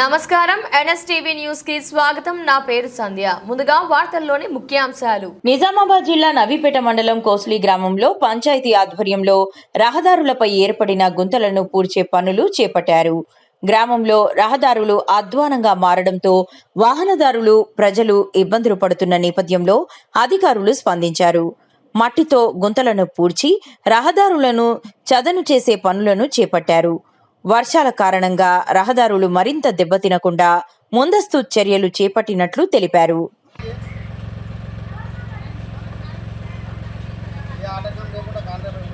నమస్కారం NSTV news కి స్వాగతం. నా పేరు సంధ్య. ముందుగా వార్తల్లోని ముఖ్యాంశాలు. నిజామాబాద్ జిల్లా నవీపేట మండలం కోస్లీ గ్రామంలో పంచాయతీ ఆధ్వర్యంలో రహదారులపై ఏర్పడిన గుంతలను పూడ్చే పనులు చేపట్టారు. గ్రామంలో రహదారులు అధ్వానంగా మారడంతో వాహనదారులు ప్రజలు ఇబ్బందులు పడుతున్న నేపథ్యంలో అధికారులు స్పందించారు. మట్టితో గుంతలను పూడ్చి రహదారులను చదను చేసే పనులను చేపట్టారు. వర్షాల కారణంగా రహదారులు మరింత దెబ్బతినకుండా ముందస్తు చర్యలు చేపట్టినట్లు తెలిపారు. ఈ ఆటకం లేకుండా కాంట్రాక్టర్